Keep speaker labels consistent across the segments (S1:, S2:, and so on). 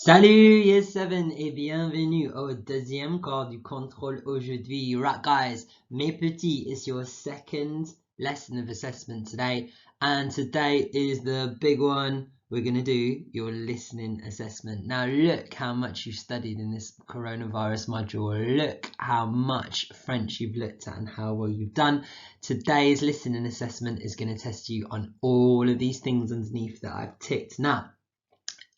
S1: Salut Yes 7 et bienvenue au deuxième cours du contrôle aujourd'hui. Right guys, mes petits, it's your second lesson of assessment today, and today is the big one. We're going to do your listening assessment. Now look how much you've studied in this coronavirus module. Look how much French you've looked at and how well you've done. Today's listening assessment is going to test you on all of these things underneath that I've ticked. Now,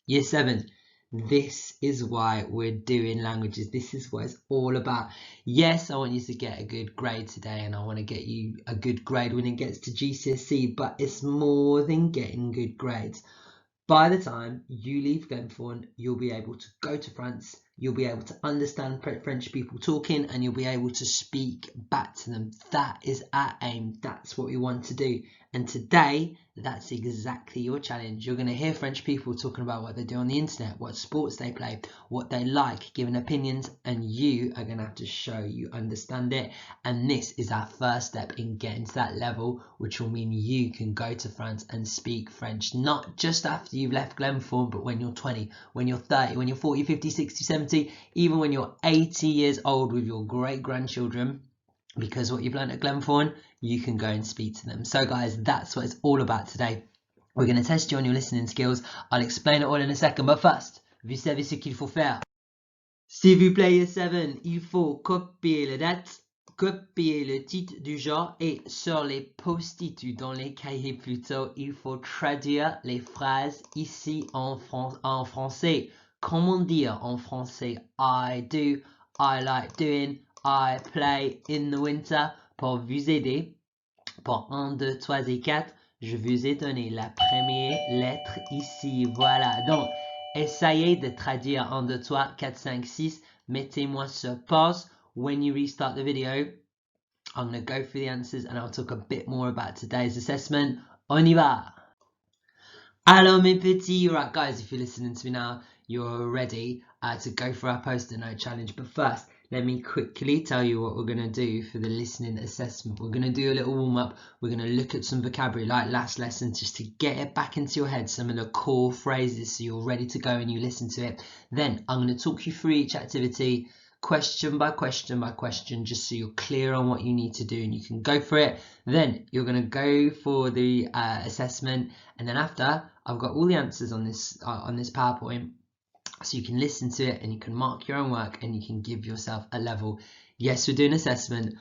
S1: Year 7, this is why we're doing languages. This is what it's all about. Yes, I want you to get a good grade today, and I want to get you a good grade when it gets to GCSE, but it's more than getting good grades. By the time you leave Glenthorne, you'll be able to go to France, you'll be able to understand French people talking, and you'll be able to speak back to them. That is our aim. That's what we want to do. And today, that's exactly your challenge. You're going to hear French people talking about what they do on the internet, what sports they play, what they like, giving opinions, and you are going to have to show you understand it. And this is our first step in getting to that level, which will mean you can go to France and speak French, not just after you've left Glenthorne, but when you're 20, when you're 30, when you're 40, 50, 60, 70, even when you're 80 years old with your great-grandchildren. Because what you've learned at Glenthorne, you can go and speak to them. So guys, that's what it's all about today. We're going to test you on your listening skills. I'll explain it all in a second, but first, vous savez ce qu'il faut faire. S'il vous plaît, Year 7, il faut copier la date, copier le titre du genre et sur les post-it ou dans les cahiers plutôt, il faut traduire les phrases ici en français. Comment dire en français I do, I like doing, I play in the winter. Pour vous aider, pour 1, 2, 3 et 4, je vous ai donné la première lettre ici. Voilà, donc essayez de traduire 1, 2, 3, 4, 5, 6. Mettez-moi sur pause. When you restart the video, I'm going to go through the answers and I'll talk a bit more about today's assessment. On y va! Alors mes petits, right guys, if you're listening to me now, you're ready to go for our post-it note challenge. But first, let me quickly tell you what we're going to do for the listening assessment. We're going to do a little warm-up. We're going to look at some vocabulary like last lesson just to get it back into your head, some of the core phrases so you're ready to go and you listen to it. Then I'm going to talk you through each activity question by question by question, just so you're clear on what you need to do and you can go for it. Then you're going to go for the assessment, and then after, I've got all the answers on this PowerPoint, so you can listen to it and you can mark your own work and you can give yourself a level. Yes, we're doing assessment,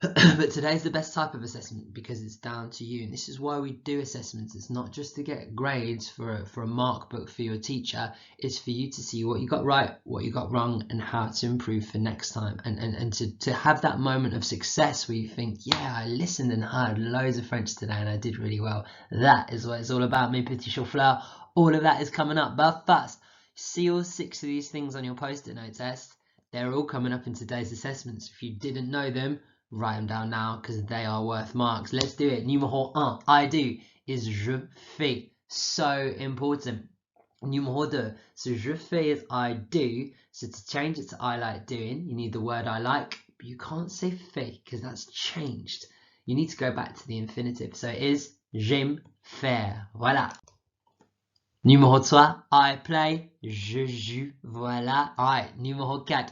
S1: but today's the best type of assessment because it's down to you. And this is why we do assessments. It's not just to get grades for a mark book for your teacher. It's for you to see what you got right, what you got wrong, and how to improve for next time. And to have that moment of success where you think, yeah, I listened and heard loads of French today and I did really well. That is what it's all about, mes petits chauffeurs. All of that is coming up. But first, see all 6 of these things on your post-it note test. They're all coming up in today's assessments. If you didn't know them, write them down now because they are worth marks. Let's do it. Numéro 1, I do, is je fais. So important. Numéro 2, so je fais is I do. So to change it to I like doing, you need the word I like, but you can't say fais because that's changed. You need to go back to the infinitive. So it is j'aime faire. Voilà. Numéro 3, I play, je joue. Voilà. Alright, numéro 4.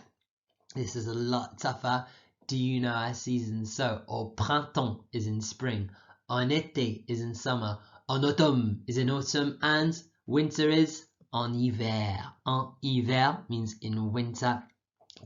S1: This is a lot tougher. Do you know our seasons? So, au printemps is in spring, en été is in summer, en automne is in autumn, and winter is en hiver. En hiver means in winter.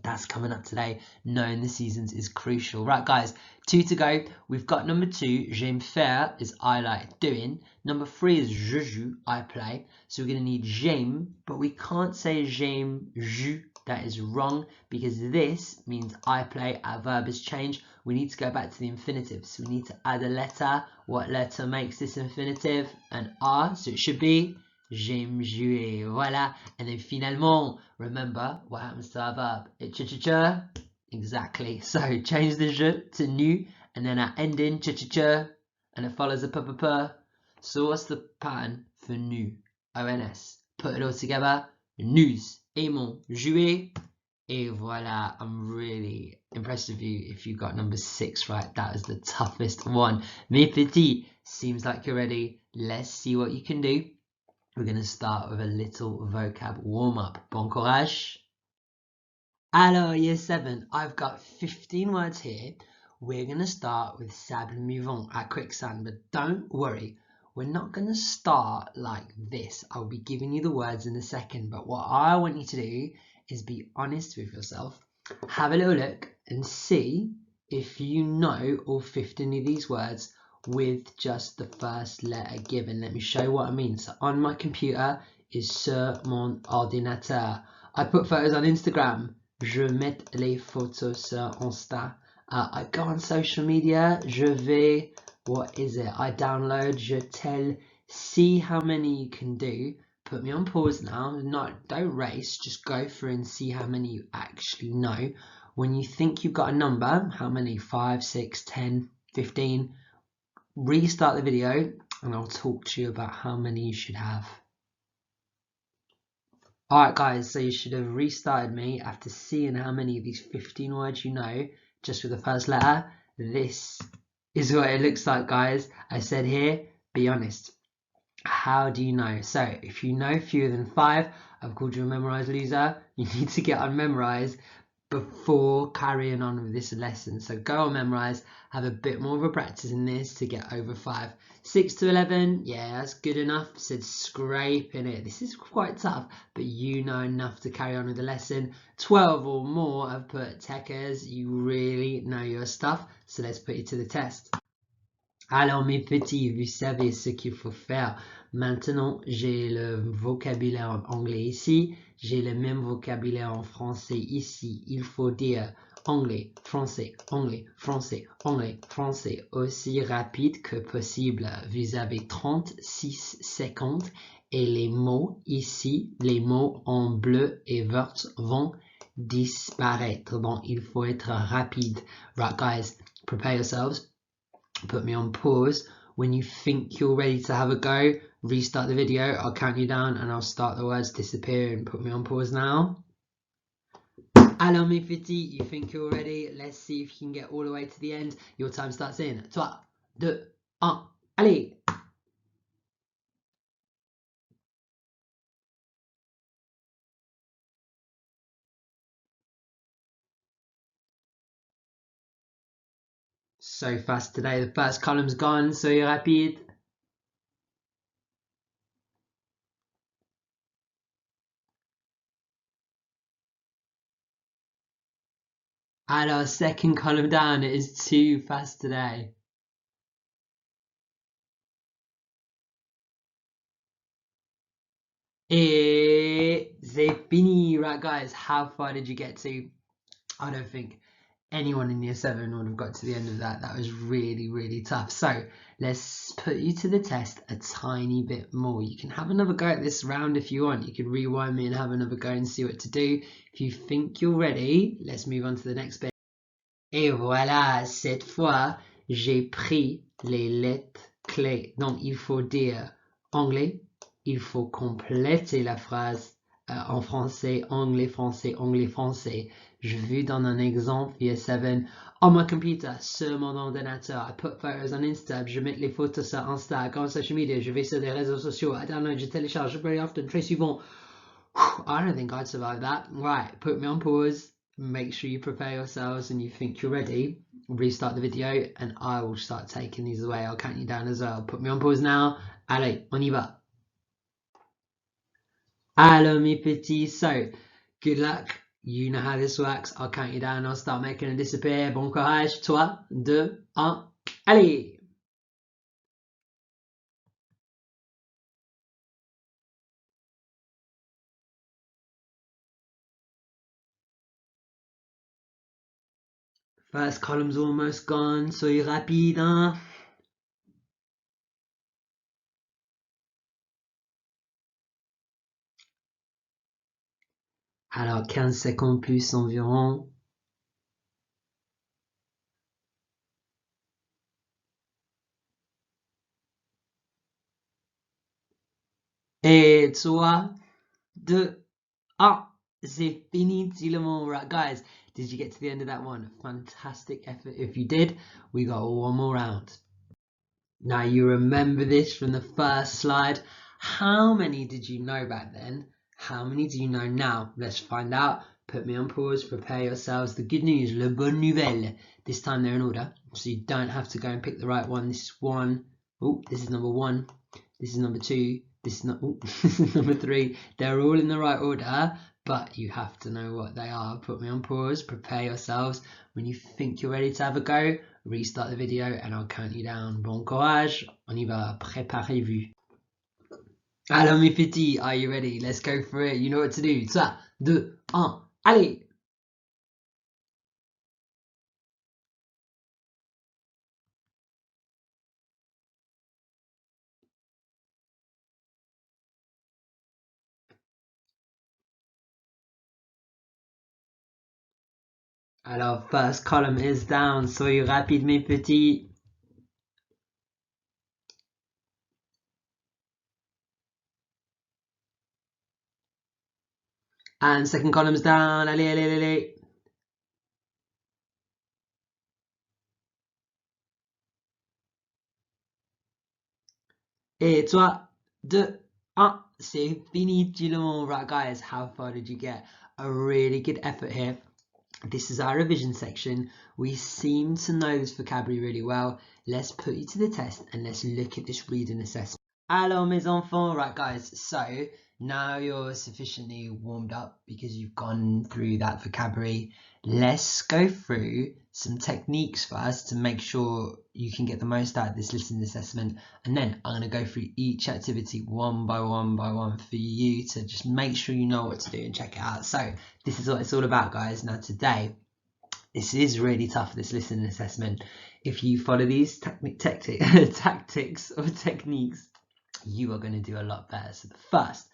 S1: That's coming up today. Knowing the seasons is crucial. Right, guys, 2 to go. We've got number 2, j'aime faire, is I like doing. Number 3 is je joue, I play. So we're going to need j'aime, but we can't say j'aime, joue. That is wrong because this means I play. Our verb is changed. We need to go back to the infinitive. So we need to add a letter. What letter makes this infinitive? An R. So it should be j'aime jouer. Voilà. And then finalement, remember what happens to our verb? It ch-ch-ch. Exactly. So change the je to nu, and then our ending ch-ch-ch, and it follows a p-p-p. So what's the pattern for nu? O-N-S. Put it all together. Nous aimons jouer. Et voilà, I'm really impressed with you if you got number 6 right. That was the toughest one. Mes petits, seems like you're ready. Let's see what you can do. we're going to start with a little vocab warm-up. Bon courage. Alors, year 7, I've got 15 words here. We're going to start with sable mouvant at quicksand, but don't worry, we're not going to start like this. I'll be giving you the words in a second, but what I want you to do is be honest with yourself. Have a little look and see if you know all 15 of these words with just the first letter given. Let me show you what I mean. So on my computer is sur mon ordinateur. I put photos on Instagram. Je mets les photos sur Insta. I go on social media. Je vais, what is it? I download, je tell, see how many you can do. Put me on pause now. Don't race, just go through and see how many you actually know. When you think you've got a number, how many? 5, 6, 10, 15. Restart the video and I'll talk to you about how many you should have. Alright guys, so you should have restarted me after seeing how many of these 15 words you know just with the first letter. This is what it looks like, guys. I said here, be honest. How do you know? So if you know fewer than 5, I've called you a memorize loser. You need to get on memorize before carrying on with this lesson. So go on memorize, have a bit more of a practice in this to get over 5. 6 to 11, yeah, that's good enough. Said scraping it. This is quite tough, but you know enough to carry on with the lesson. 12 or more, I've put techers. You really know your stuff. So let's put you to the test. Alors mes petits, vous savez ce qu'il faut faire. Maintenant, j'ai le vocabulaire en anglais ici. J'ai le même vocabulaire en français ici. Il faut dire anglais, français, anglais, français, anglais, français aussi rapide que possible. Vous avez 36 secondes et les mots ici, les mots en bleu et vert vont disparaître. Donc, il faut être rapide. Right, guys, prepare yourselves. Put me on pause. When you think you're ready to have a go, restart the video. I'll count you down and I'll start the words disappearing. Put me on pause now. Alors mes petits, you think you're ready? Let's see if you can get all the way to the end. Your time starts in 3, 2, 1, allez! So fast today, the first column's gone, soyez rapide. Alors, second column down, it is too fast today. Et c'est fini, right guys? How far did you get to? I don't think anyone in year 7 would have got to the end of that. That was really, really tough. So let's put you to the test a tiny bit more. You can have another go at this round if you want. You can rewind me and have another go and see what to do. If you think you're ready, let's move on to the next bit. Et voilà, cette fois, j'ai pris les lettres clés. Donc, il faut dire anglais. Il faut compléter la phrase en français, anglais, français, anglais, français. Je veux donner un exemple, year 7. On my computer, sur mon ordinateur. I put photos on Insta. Je mets les photos sur Insta. I go on social media. Je vais sur les réseaux sociaux. I download, je télécharge very often. Très souvent. I don't think I'd survive that. Right, put me on pause. Make sure you prepare yourselves and you think you're ready. Restart the video and I will start taking these away. I'll count you down as well. Put me on pause now. Allez, on y va. Alors mes petits, so good luck. You know how this works. I'll count you down. I'll start making them disappear. Bon courage. 3, 2, 1. Allez! First column's almost gone. Soyez rapide, hein? Alors 15 secondes plus environ. Et 3, 2, 1. C'est fini, right guys, did you get to the end of that one? Fantastic effort if you did. We got one more round. Now you remember this from the first slide. How many did you know back then? How many do you know now? Let's find out. Put me on pause, prepare yourselves. The good news, le bonne nouvelle. This time they're in order, so you don't have to go and pick the right one. This is one. Oh, this is number one. This is number two. This is not. Oh, this is number three. They're all in the right order, but you have to know what they are. Put me on pause, prepare yourselves. When you think you're ready to have a go, restart the video and I'll count you down. Bon courage, on y va, préparez-vous. Alors mes petits, are you ready? Let's go for it. You know what to do. 3, 2, 1, allez! Alors, first column is down. Soyez rapide mes petits. And second column's down. Allez, allez, allez. Et 3, 2, 1. C'est fini, tout le monde. Right, guys, how far did you get? A really good effort here. This is our revision section. We seem to know this vocabulary really well. Let's put you to the test and let's look at this reading assessment. Alors mes enfants, right guys, so now you're sufficiently warmed up because you've gone through that vocabulary. Let's go through some techniques first to make sure you can get the most out of this listening assessment, and then I'm going to go through each activity one by one for you to just make sure you know what to do and check it out. So this is what it's all about, guys. Now today, this is really tough, this listening assessment. If you follow these tactics or techniques, you are going to do a lot better. So the first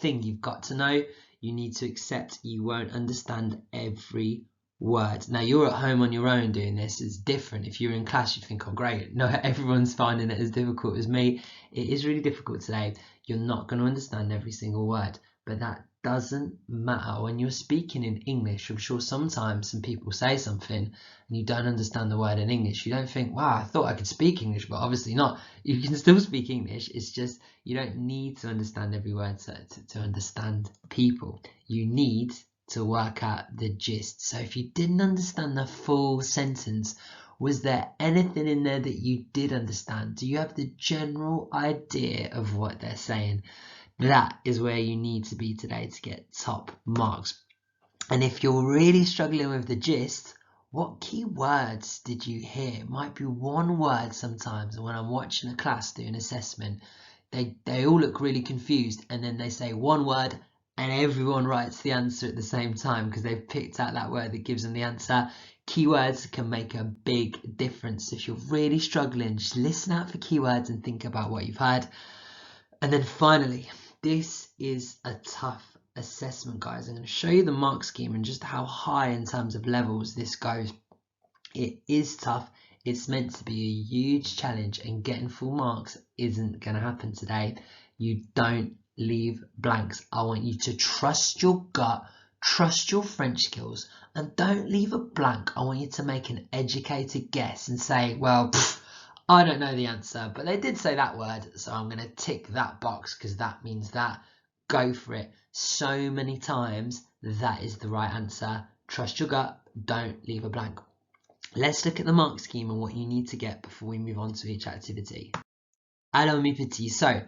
S1: thing you've got to know, you need to accept you won't understand every word. Now you're at home on your own doing this. It's different. If you're in class, you'd think, oh great, no, everyone's finding it as difficult as me. It is really difficult today. You're not going to understand every single word, but that doesn't matter when you're speaking in English. I'm sure sometimes some people say something and you don't understand the word in English. You don't think, wow, I thought I could speak English, but obviously not. You can still speak English. It's just you don't need to understand every word to understand people. You need to work out the gist. So if you didn't understand the full sentence, was there anything in there that you did understand? Do you have the general idea of what they're saying? That is where you need to be today to get top marks. And if you're really struggling with the gist, what key words did you hear? It might be one word sometimes. And when I'm watching a class do an assessment, they all look really confused, and then they say one word and everyone writes the answer at the same time because they've picked out that word that gives them the answer. Keywords can make a big difference. If you're really struggling, just listen out for keywords and think about what you've heard. And then finally, this is a tough assessment, guys. I'm going to show you the mark scheme and just how high in terms of levels this goes. It is tough. It's meant to be a huge challenge, and getting full marks isn't going to happen today. You don't leave blanks. I want you to trust your gut, trust your French skills, and don't leave a blank. I want you to make an educated guess and say, well, I don't know the answer, but they did say that word, so I'm going to tick that box because that means that. Go for it. So many times that is the right answer. Trust your gut. Don't leave a blank. Let's look at the mark scheme and what you need to get before we move on to each activity. Alors mes petits, so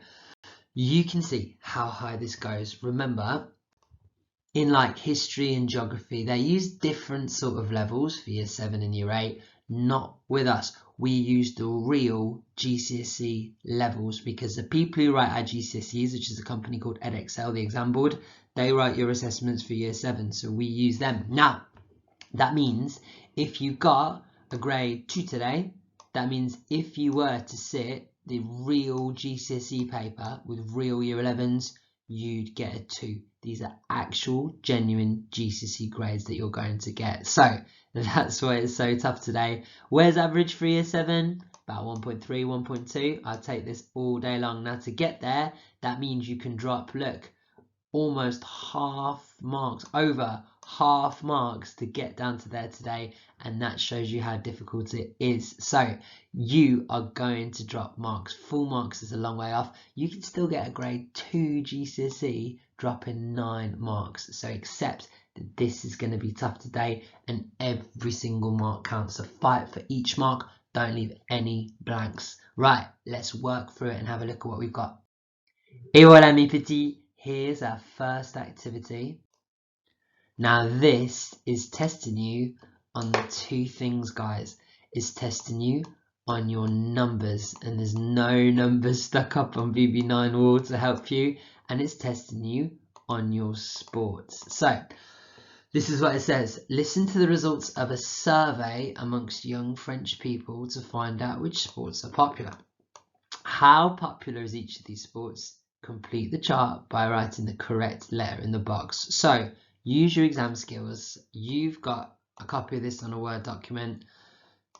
S1: you can see how high this goes. Remember, in like history and geography, they use different sort of levels for year 7 and year 8. Not with us. We use the real GCSE levels because the people who write our GCSEs, which is a company called Edexcel, the exam board, they write your assessments for year 7, so we use them. Now, that means if you got a grade 2 today, that means if you were to sit the real GCSE paper with real year 11s, you'd get a 2. These are actual, genuine GCSE grades that you're going to get. So that's why it's so tough today. Where's average for year 7? About 1.3, 1.2. I'll take this all day long. Now to get there, that means you can drop, look, almost half marks, over half marks to get down to there today, and that shows you how difficult it is. So you are going to drop marks. Full marks is a long way off. You can still get a grade 2 GCSE dropping 9 marks. So accept that this is going to be tough today, and every single mark counts. So fight for each mark. Don't leave any blanks. Right, let's work through it and have a look at what we've got. Et voilà mes petits, here's our first activity. Now this is testing you on 2 things, guys. It's testing you on your numbers, and there's no numbers stuck up on BB9 wall to help you, and it's testing you on your sports. So this is what it says. Listen to the results of a survey amongst young French people to find out which sports are popular. How popular is each of these sports? Complete the chart by writing the correct letter in the box. So use your exam skills. You've got a copy of this on a Word document.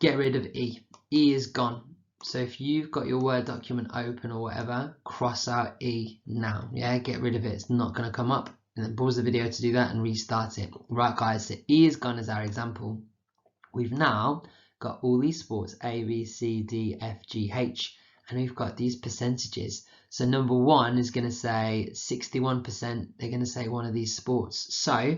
S1: Get rid of E. E is gone. So if you've got your Word document open or whatever, cross out E now. Yeah, get rid of it. It's not going to come up. And then pause the video to do that and restart it. Right, guys, so E is gone as our example. We've now got all these sports, A, B, C, D, F, G, H, and we've got these percentages. So number 1 is going to say 61%. They're going to say one of these sports. So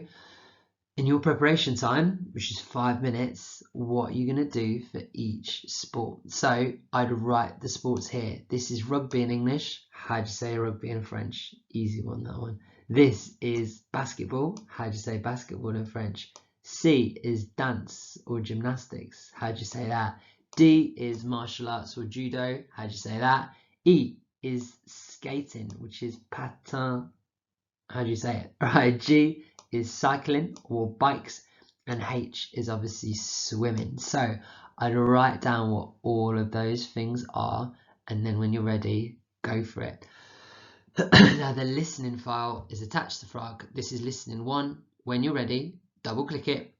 S1: in your preparation time, which is 5 minutes, what are you going to do for each sport? So I'd write the sports here. This is rugby in English. How do you say rugby in French? Easy one, that one. This is basketball. How do you say basketball in French? C is dance or gymnastics. How do you say that? D is martial arts or judo. How do you say that? E is skating, which is patin. How do you say it? Right. G is cycling or bikes, and H is obviously swimming. So I'd write down what all of those things are, and then when you're ready, go for it. Now the listening file is attached to Frog. This is listening 1. When you're ready, double click it,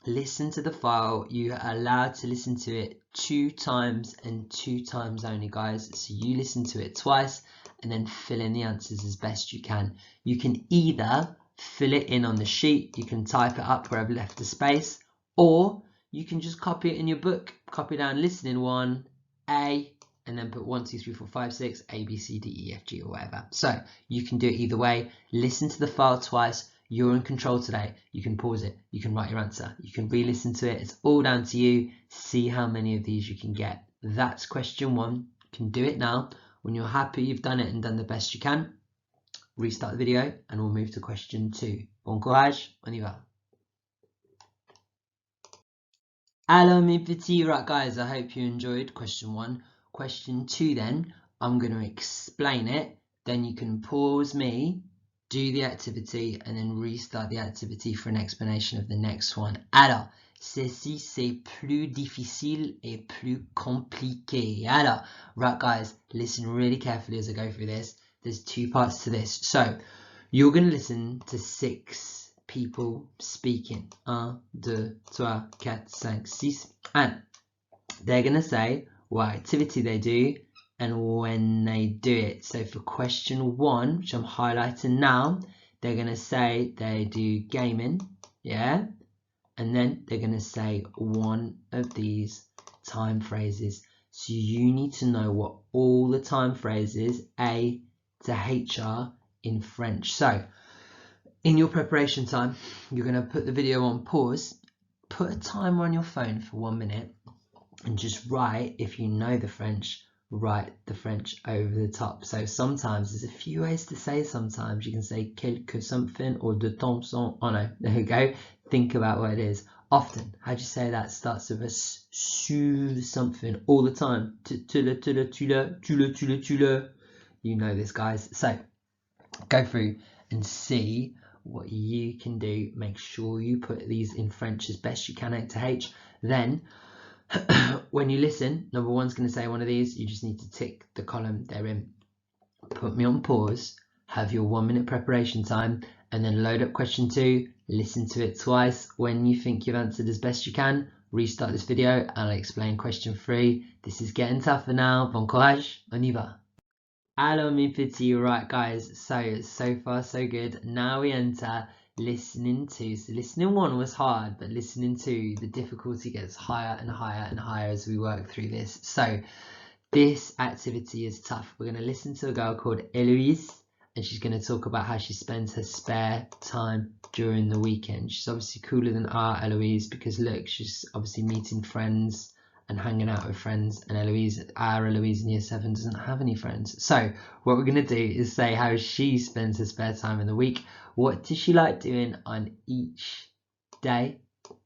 S1: listen to the file. You are allowed to listen to it 2 times and 2 times only, guys. So you listen to it twice and then fill in the answers as best you can. You can either fill it in on the sheet, you can type it up where I've left the space, or you can just copy it in your book. Copy down listening 1, A, and then put 1, 2, 3, 4, 5, 6, A, B, C, D, E, F, G, or whatever. So you can do it either way. Listen to the file twice. You're in control today. You can pause it. You can write your answer. You can re-listen to it. It's all down to you. See how many of these you can get. That's question 1. You can do it now. When you're happy you've done it and done the best you can, restart the video and we'll move to question 2. Bon courage, on y va. Alors mes petits, right guys, I hope you enjoyed question 1. Question 2 then, I'm going to explain it, then you can pause me, do the activity, and then restart the activity for an explanation of the next one. Alors, ceci c'est plus difficile et plus compliqué. Alors, right guys, listen really carefully as I go through this. There's 2 parts to this. So, you're going to listen to 6 people speaking. 1, 2, 3, 4, 5, 6. And they're going to say what activity they do and when they do it. So for question 1, which I'm highlighting now, they're going to say they do gaming, yeah? And then they're going to say one of these time phrases. So you need to know what all the time phrases A to H are in French. So in your preparation time, you're going to put the video on pause, put a timer on your phone for 1 minute, and just write, if you know the French, write the French over the top. So sometimes there's a few ways to say sometimes. You can say quelque something or de temps en. Oh no, there you go. Think about what it is. Often, how do you say that? Starts with a su something all the time. Tu le. You know this, guys. So go through and see what you can do. Make sure you put these in French as best you can, A to H. Then when you listen, number 1's going to say one of these. You just need to tick the column they're in. Put me on pause, have your 1 minute preparation time, and then load up question 2, listen to it twice. When you think you've answered as best you can, restart this video and I'll explain question 3. This is getting tougher now. Bon courage, on y va. Alors mes petits, right guys, so far so good. Now we enter listening to. So listening 1 was hard, but listening 2, the difficulty gets higher and higher and higher as we work through this. So this activity is tough. We're going to listen to a girl called Eloise, and she's going to talk about how she spends her spare time during the weekend. She's obviously cooler than our Eloise because look, she's obviously meeting friends and hanging out with friends, and our Eloise in year 7 doesn't have any friends. So what we're going to do is say how she spends her spare time in the week. What does she like doing on each day?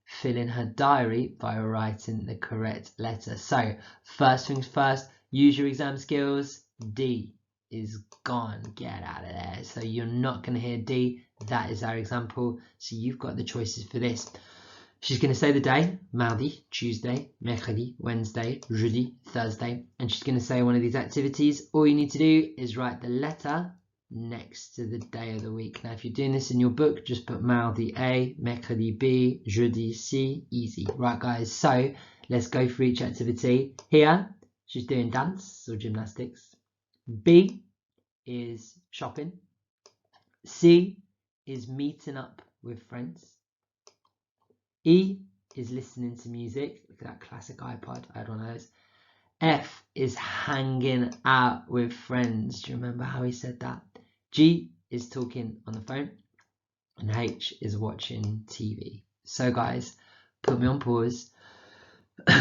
S1: Fill in her diary by writing the correct letter. So first things first, use your exam skills. D is gone, get out of there. So you're not going to hear D. That is our example. So you've got the choices for this. She's going to say the day, mardi, Tuesday, mercredi, Wednesday, jeudi, Thursday, and she's going to say one of these activities. All you need to do is write the letter next to the day of the week. Now, if you're doing this in your book, just put mardi A, mercredi B, jeudi C, easy. Right, guys, so let's go for each activity. Here, she's doing dance or gymnastics. B is shopping. C is meeting up with friends. E is listening to music. Look at that classic iPod. I had one of those. F is hanging out with friends. Do you remember how he said that? G is talking on the phone. And H is watching TV. So guys, put me on pause.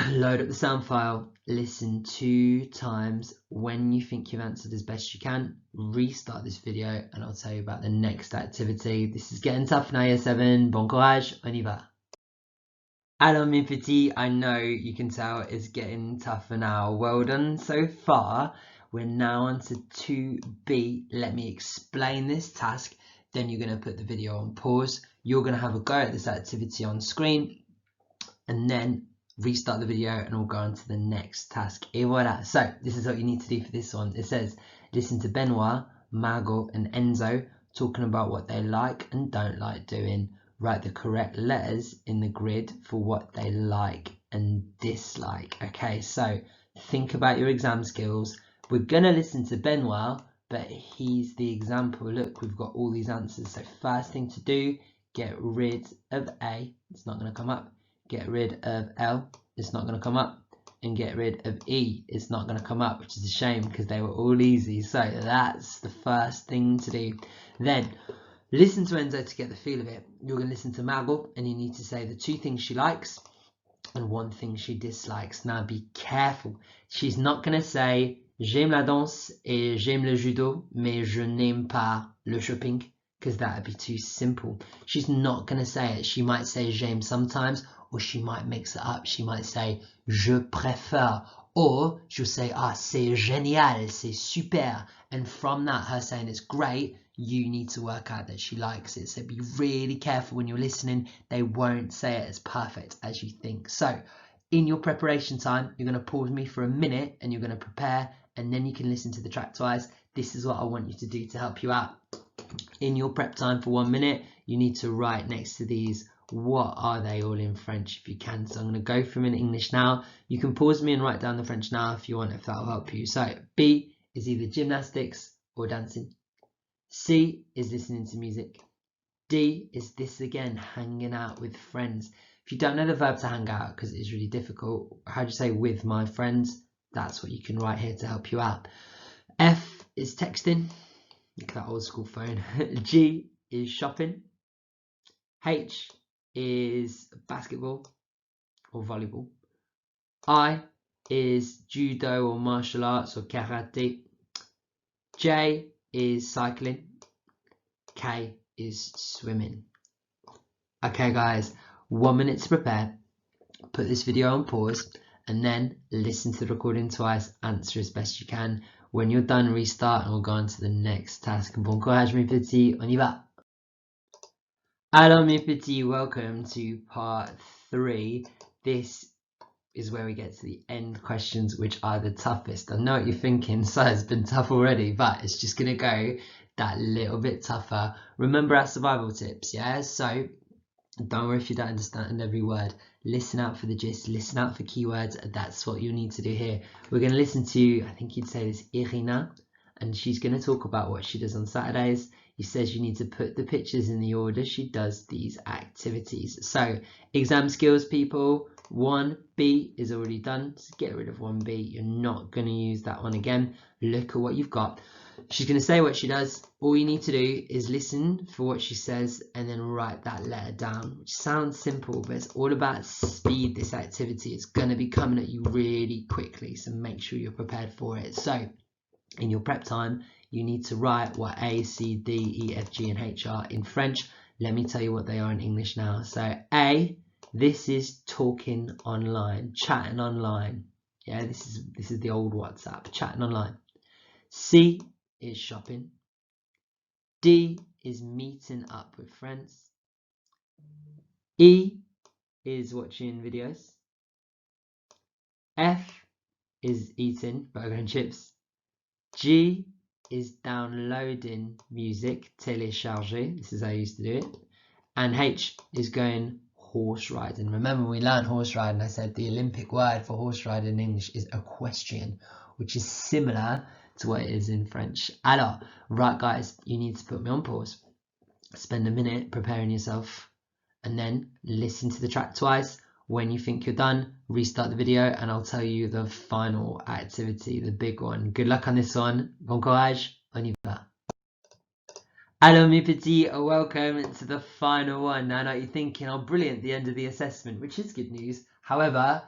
S1: Load up the sound file. Listen 2 times. When you think you've answered as best you can, restart this video and I'll tell you about the next activity. This is getting tough now, year 7. Bon courage, on y va. Alors mes petits, I know you can tell it's getting tougher now. Well done so far. We're now on to 2B. Let me explain this task. Then you're going to put the video on pause. You're going to have a go at this activity on screen. And then restart the video and we'll go on to the next task. Et voilà. So this is what you need to do for this one. It says, listen to Benoit, Margot and Enzo talking about what they like and don't like doing. Write the correct letters in the grid for what they like and dislike. Okay, so think about your exam skills. We're going to listen to Benoit, but he's the example. Look, we've got all these answers. So first thing to do, get rid of A. It's not going to come up. Get rid of L. It's not going to come up. And get rid of E. It's not going to come up, which is a shame because they were all easy. So that's the first thing to do. Then listen to Enzo to get the feel of it. You're going to listen to Margot and you need to say the 2 things she likes and 1 thing she dislikes. Now be careful. She's not going to say j'aime la danse et j'aime le judo, mais je n'aime pas le shopping, because that would be too simple. She's not going to say it. She might say j'aime sometimes, or she might mix it up. She might say je préfère, or she'll say ah c'est génial, c'est super, and from that, her saying it's great, you need to work out that she likes it. So be really careful when you're listening. They won't say it as perfect as you think. So in your preparation time, you're going to pause me for a minute and you're going to prepare, and then you can listen to the track twice. This is what I want you to do to help you out. In your prep time for 1 minute, you need to write next to these, what are they all in French if you can. So I'm going to go through in English now. You can pause me and write down the French now if you want, if that'll help you. So B is either gymnastics or dancing. C is listening to music. D is this again, hanging out with friends. If you don't know the verb to hang out, because it is really difficult, how do you say with my friends? That's what you can write here to help you out. F is texting. Look at that old school phone. G is shopping. H is basketball or volleyball. I is judo or martial arts or karate. J is cycling. K is swimming. Okay guys, 1 minute to prepare. Put this video on pause and then listen to the recording twice, answer as best you can. When you're done, restart and we'll go on to the next task. Bon courage mes petits, on y va. Alors mes petits, welcome to part 3. This is where we get to the end questions, which are the toughest. I know what you're thinking, so it's been tough already, but it's just gonna go that little bit tougher. Remember our survival tips, yeah? So don't worry if you don't understand every word. Listen out for the gist, listen out for keywords. That's what you need to do here. We're gonna listen to, I think you'd say this, Irina, and she's going to talk about what she does on Saturdays. He says you need to put the pictures in the order she does these activities. So exam skills, people, 1B is already done, so get rid of 1B. You're not going to use that one again. Look at what you've got. She's going to say what she does. All you need to do is listen for what she says and then write that letter down, which sounds simple, but it's all about speed, this activity. It's going to be coming at you really quickly, so make sure you're prepared for it. So in your prep time, you need to write what A, C, D, E, F, G, and H are in French. Let me tell you what they are in English now. So A, this is talking online, chatting online. Yeah, this is the old WhatsApp, chatting online. C is shopping. D is meeting up with friends. E is watching videos. F is eating burger and chips. G is downloading music, télécharger. This is how I used to do it. And H is going horse riding. Remember, we learned horse riding. I said the Olympic word for horse riding in English is equestrian, which is similar to what it is in French. Alors, right guys, you need to put me on pause. Spend a minute preparing yourself and then listen to the track twice. When you think you're done, restart the video and I'll tell you the final activity, the big one. Good luck on this one. Bon courage, on y va. Hello mes petits, welcome to the final one. Now I know you're thinking, oh brilliant, the end of the assessment, which is good news. However,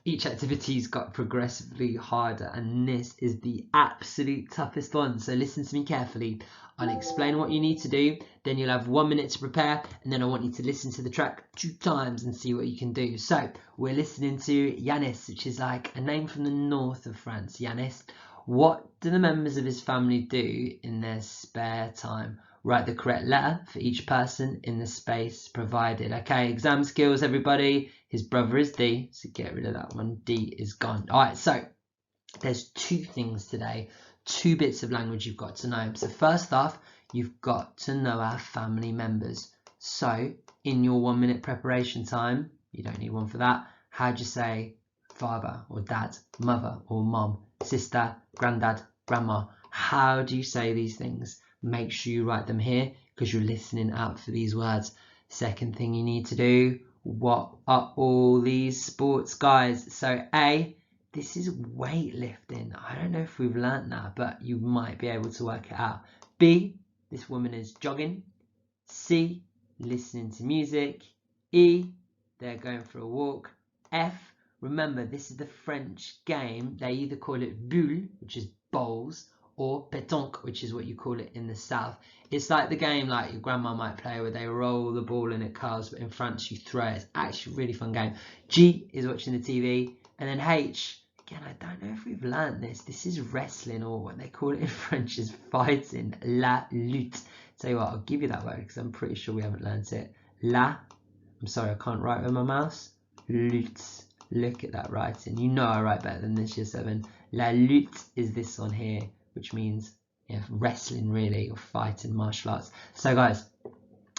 S1: each activity's got progressively harder and this is the absolute toughest one. So listen to me carefully. I'll explain what you need to do, then you'll have 1 minute to prepare, and then I want you to listen to the track 2 times and see what you can do. So we're listening to Yanis, which is like a name from the north of France, Yanis. What do the members of his family do in their spare time? Write the correct letter for each person in the space provided. Okay, exam skills, everybody. His brother is D, so get rid of that one. D is gone. All right, so there's 2 things today, 2 bits of language you've got to know. So first off, you've got to know our family members. So in your 1 minute preparation time, you don't need one for that. How do you say father or dad, mother or mom, sister, granddad, grandma? How do you say these things? Make sure you write them here because you're listening out for these words. Second thing you need to do, what are all these sports, guys? So A, this is weightlifting. I don't know if we've learnt that, but you might be able to work it out. B, this woman is jogging. C, listening to music. E, they're going for a walk. F, remember this is the French game. They either call it boule, which is bowls, or pétanque, which is what you call it in the south. It's like the game like your grandma might play where they roll the ball and it curls, but in France you throw it. It's actually a really fun game. G is watching the TV. And then H, again, I don't know if we've learned this. This is wrestling, or what they call it in French is fighting. La lutte. Tell you what, I'll give you that word because I'm pretty sure we haven't learned it. La, I'm sorry, I can't write with my mouse. Lutte. Look at that writing. You know I write better than this, year 7. La lutte is this one here, which means wrestling really, or fighting, martial arts. So guys,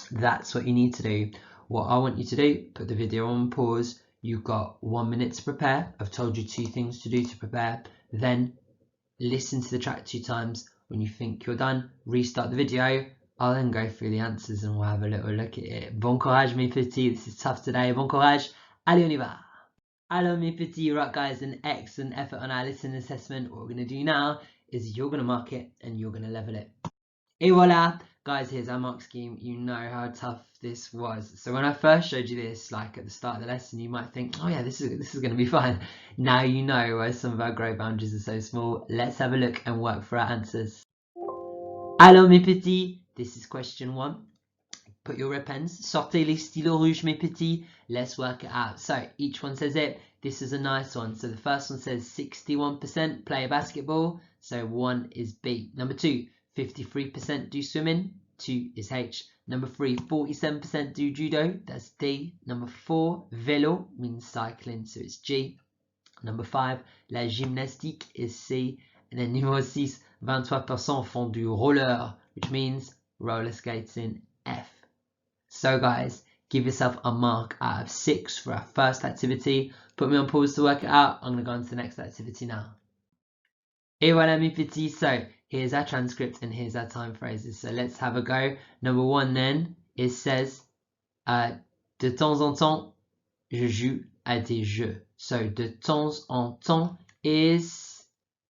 S1: that's what you need to do. What I want you to do, put the video on pause. You've got 1 minute to prepare. I've told you 2 things to do to prepare. Then listen to the track 2 times. When you think you're done, restart the video. I'll then go through the answers and we'll have a little look at it. Bon courage mes petits, this is tough today. Bon courage, allez on y va. Alors mes petits, right guys, an excellent effort on our listening assessment. What we're going to do now is you're going to mark it and you're going to level it. Et voila! Guys, here's our mark scheme. You know how tough this was. So when I first showed you this, like at the start of the lesson, you might think, oh yeah, this is going to be fine. Now you know why some of our grey boundaries are so small. Let's have a look and work for our answers. Alors mes petits, this is question 1. Put your red pens. Sortez les stylos rouges mes petits. Let's work it out. So each one says it. This is a nice one. So the first one says 61% play basketball. So 1 is B. Number 2. 53% do swimming, 2 is H. Number 3, 47% do judo, that's D. Number 4, vélo means cycling, so it's G. Number 5, la gymnastique is C. And then numéro 6, 23% font du roller, which means roller skating, F. So guys, give yourself a mark out of 6 for our first activity. Put me on pause to work it out. I'm going to go on to the next activity now. Et voilà mes petits, so here's our transcript and here's our time phrases. So let's have a go. Number 1 then, it says, de temps en temps, je joue à des jeux. So de temps en temps is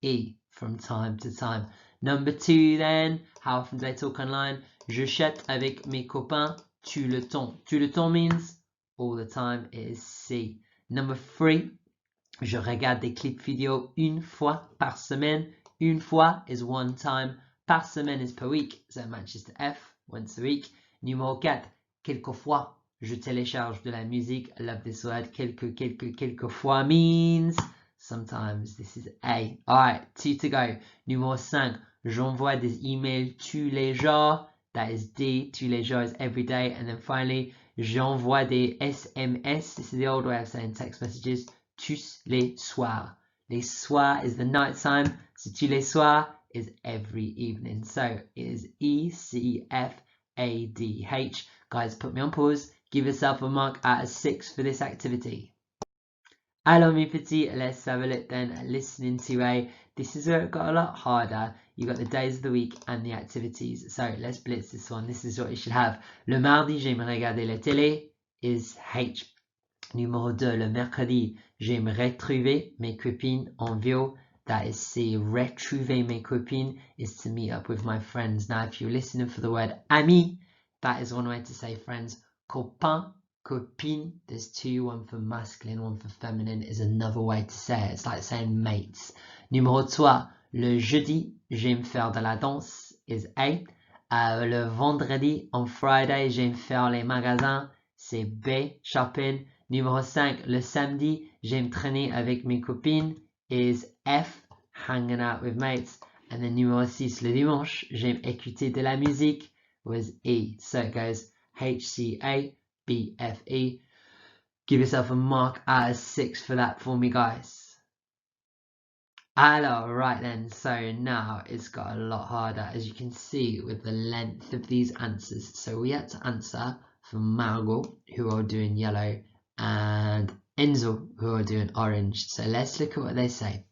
S1: et, from time to time. Number 2 then, how often do I talk online? Je chatte avec mes copains tout le temps. Tout le temps means all the time, it is C. Number 3, je regarde des clips vidéo une fois par semaine. Une fois is one time, par semaine is per week, so it matches to F, once a week. Numéro 4, quelquefois, je télécharge de la musique. I love this word. Quelquefois means sometimes. This is A. Alright, 2 to go. Numéro 5, j'envoie des emails tous les jours. That is D. Tous les jours is every day. And then finally, j'envoie des SMS. This is the old way of saying text messages. Tous les soirs. Les soirs is the night time. So tous les soirs is every evening. So it is ECFADH. Guys, put me on pause. Give yourself a mark out of 6 for this activity. Alors mes petits, let's have a look then at listening to A. This is where it got a lot harder. You got the days of the week and the activities. So let's blitz this one. This is what you should have. Le mardi, j'aime regarder la télé is H. Numéro 2, le mercredi, j'aime retrouver mes copines en ville. That is C. Retrouver mes copines is to meet up with my friends. Now, if you're listening for the word ami, that is one way to say friends. Copain, copine, there's 2, one for masculine, one for feminine, is another way to say it. It's like saying mates. Numéro 3, le jeudi, j'aime faire de la danse is A. Le vendredi, on Friday, j'aime faire les magasins, c'est B. Shopping. Numéro 5, le samedi, j'aime traîner avec mes copines is F, hanging out with mates. And then numéro 6, le dimanche, j'aime écouter de la musique was E. So it goes HCA, BFE. Give yourself a mark out of 6 for that for me, guys. Alors, right then, so now it's got a lot harder, as you can see with the length of these answers. So we had to answer for Margot, who are doing yellow, and Enzo, who are doing orange. So let's look at what they say.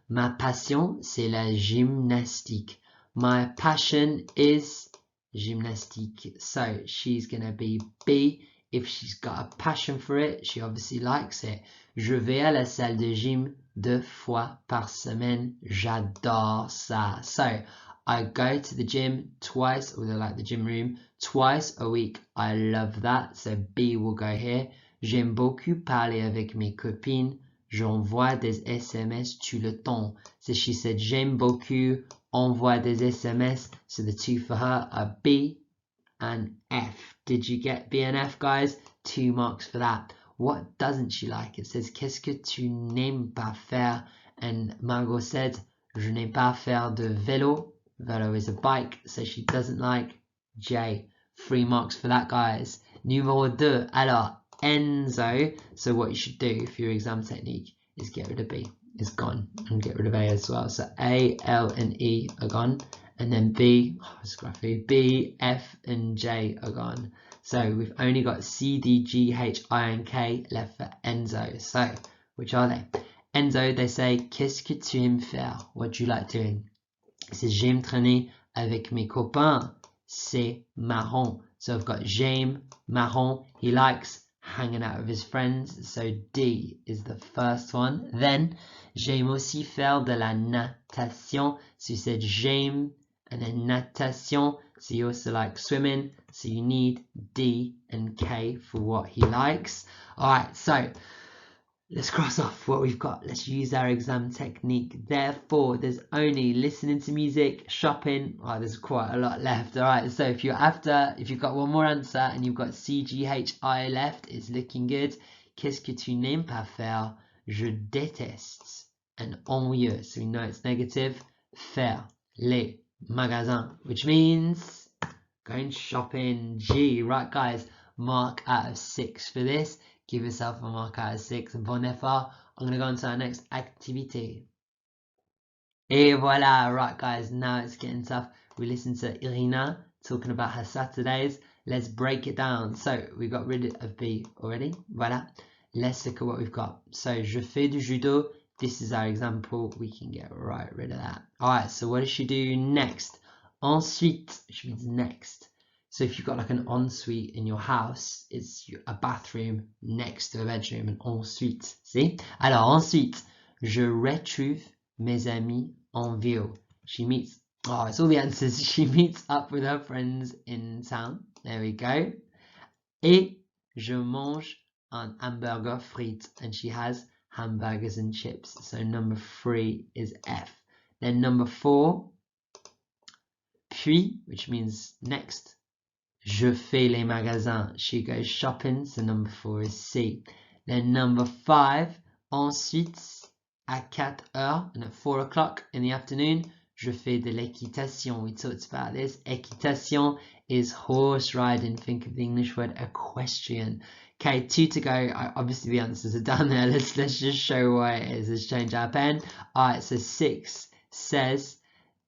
S1: Ma passion, c'est la gymnastique. My passion is gymnastique. So she's going to be B. If she's got a passion for it, she obviously likes it. Je vais à la salle de gym 2 fois par semaine. J'adore ça. So I go to the gym twice, or like the gym room, twice a week. I love that. So B will go here. J'aime beaucoup parler avec mes copines. J'envoie des SMS tout le temps. So she said j'aime beaucoup, envoie des SMS. So the 2 for her are B and F. Did you get B and F, guys? 2 marks for that. What doesn't she like? It says qu'est-ce que tu n'aimes pas faire? And Margot said je n'aime pas faire de vélo. Vélo is a bike, so she doesn't like J. 3 marks for that, guys. Numéro 2. Alors, Enzo. So what you should do for your exam technique is get rid of B. It's gone. And get rid of A as well. So A, L, and E are gone. And then B, scruffy, B, F, and J are gone. So we've only got C, D, G, H, I, and K left for Enzo. So, which are they? Enzo, they say, qu'est-ce que tu aimes faire? What do you like doing? It says, j'aime traîner avec mes copains. C'est marrant. So I've got j'aime, marrant. He likes hanging out with his friends. So D is the first one. Then, j'aime aussi faire de la natation. So you said j'aime, and then natation. So you also like swimming. So you need D and K for what he likes. Alright, so let's cross off what we've got. Let's use our exam technique. Therefore, there's only listening to music, shopping. Oh, there's quite a lot left. Alright, so if you've got one more answer and you've got C, G, H, I left, it's looking good. Qu'est-ce que tu n'aimes pas faire? Je déteste. And ennuyeux, so we know it's negative. Faire les magasins, which means going shopping. G. Right, guys, mark out of 6 for this. Give yourself a mark out of 6. Bon effort. I'm going to go on to our next activity. Et voila. Right, guys, now it's getting tough. We listened to Irina talking about her Saturdays. Let's break it down. So we got rid of B already. Voila. Let's look at what we've got. So, je fais du judo this is our example. We can get right rid of that. All right, so what does she do next? Ensuite, which means next. So if you've got like an ensuite in your house, it's a bathroom next to a bedroom, and ensuite, see? Alors ensuite, je retrouve mes amis en ville. She meets, oh, it's all the answers. She meets up with her friends in town. There we go. Et je mange un hamburger frites, and she has hamburgers and chips. So number 3 is F. Then number 4, puis, which means next. Je fais les magasins. She goes shopping. So number 4 is C. Then number 5, ensuite, à 4 heures, and at 4 o'clock in the afternoon, je fais de l'équitation. We talked about this. Équitation is horse riding. Think of the English word equestrian. Okay, 2 to go. Obviously the answers are down there. Let's just show why it is. Let's change our pen. Alright, so 6 says,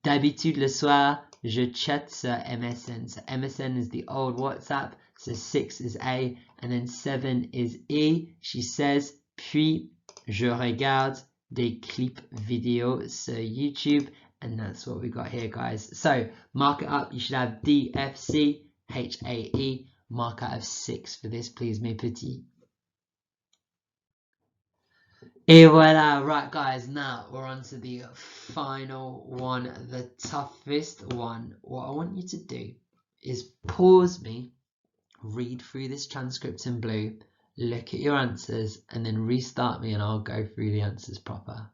S1: d'habitude le soir, je chatte sur MSN. So MSN is the old WhatsApp. So 6 is A, and then 7 is E. She says, puis je regarde des clips vidéo sur YouTube. And that's what we got here, guys. So mark it up. You should have D, F, C, H, A, E. Mark out of 6 for this, please, mes petits. Et voilà. Right, guys, now we're on to the final one, the toughest one. What I want you to do is pause me, read through this transcript in blue, look at your answers, and then restart me and I'll go through the answers proper.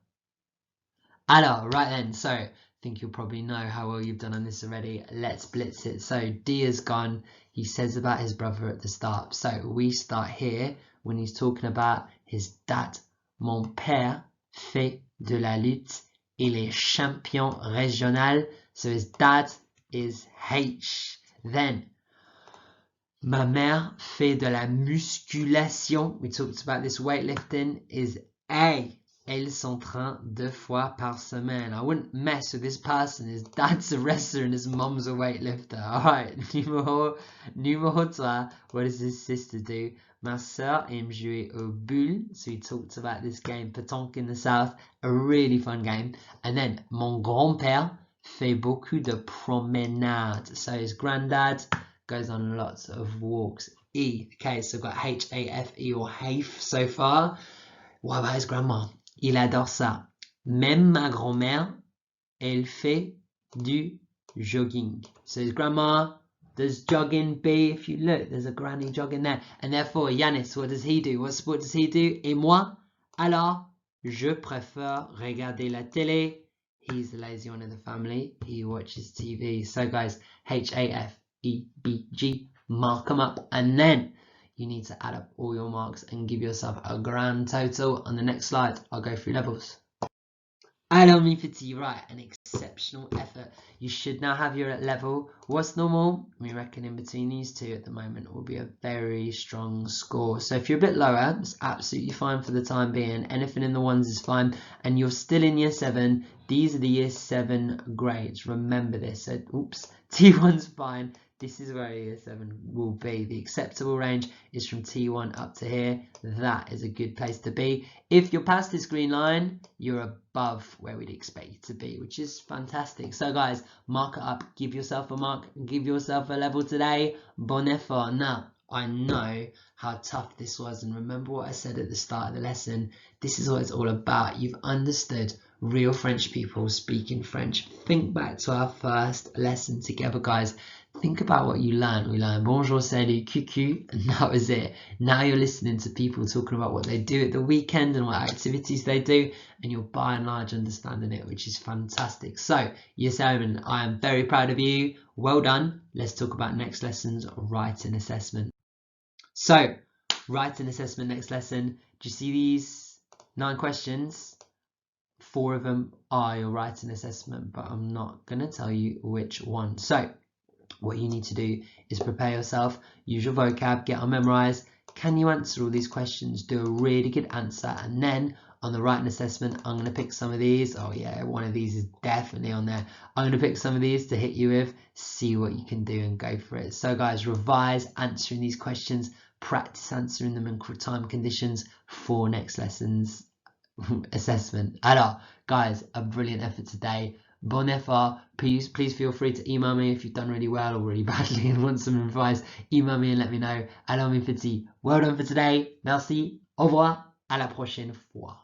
S1: Alors, right then, so I think you'll probably know how well you've done on this already. Let's blitz it. So D is gone. He says about his brother at the start. So we start here when he's talking about his dad. Mon père fait de la lutte. Il est champion régional. So his dad is H. Then, ma mère fait de la musculation. We talked about this weightlifting is A. Elle s'entraîne 2 fois par semaine. I wouldn't mess with this person. His dad's a wrestler and his mom's a weightlifter. Alright, numéro 3. What does his sister do? Ma sœur aime jouer au boule. So he talked about this game, pétanque in the south. A really fun game. And then, mon grand-père fait beaucoup de promenades. So his granddad goes on lots of walks. E. Okay, so I've got H-A-F-E or HAFE so far. What about his grandma? Il adore ça. Même ma grand-mère, elle fait du jogging. So his grandma does jogging. B, if you look, there's a granny jogging there. And therefore, Yanis, what does he do? What sport does he do? Et moi? Alors, je préfère regarder la télé. He's the lazy one of the family. He watches TV. So guys, H-A-F-E-B-G, mark them up. And then you need to add up all your marks and give yourself a grand total. On the next slide, I'll go through levels. Alors, mes petits, right, an exceptional effort. You should now have your level. What's normal? We reckon in between these two at the moment will be a very strong score. So if you're a bit lower, it's absolutely fine for the time being. Anything in the ones is fine. And you're still in year 7. These are the year 7 grades. Remember this. So, oops, T1's fine. This is where year 7 will be. The acceptable range is from T1 up to here. That is a good place to be. If you're past this green line, you're above where we'd expect you to be, which is fantastic. So guys, mark it up, give yourself a mark, give yourself a level today. Bon effort. Now, I know how tough this was, and remember what I said at the start of the lesson. This is what it's all about. You've understood real French people speaking French. Think back to our first lesson together, guys. Think about what you learned. We learned bonjour, salut, cuckoo, and that was it. Now you're listening to people talking about what they do at the weekend and what activities they do, and you're by and large understanding it, which is fantastic. So, year 7, I am very proud of you. Well done. Let's talk about next lesson's writing assessment. So, writing assessment next lesson. Do you see these 9 questions? 4 of them are your writing assessment, but I'm not going to tell you which one. So, what you need to do is prepare yourself, use your vocab, get on memorize. Can you answer all these questions? Do a really good answer, and then on the writing assessment, I'm going to pick some of these. Oh yeah, one of these is definitely on there. I'm going to pick some of these to hit you with, see what you can do and go for it. So guys, revise answering these questions, practice answering them in time conditions for next lessons assessment. Alors, guys, a brilliant effort today. Bon effort. Please feel free to email me if you've done really well or really badly and want some advice. Email me and let me know. Alors, mes petits, well done for today. Merci. Au revoir. À la prochaine fois.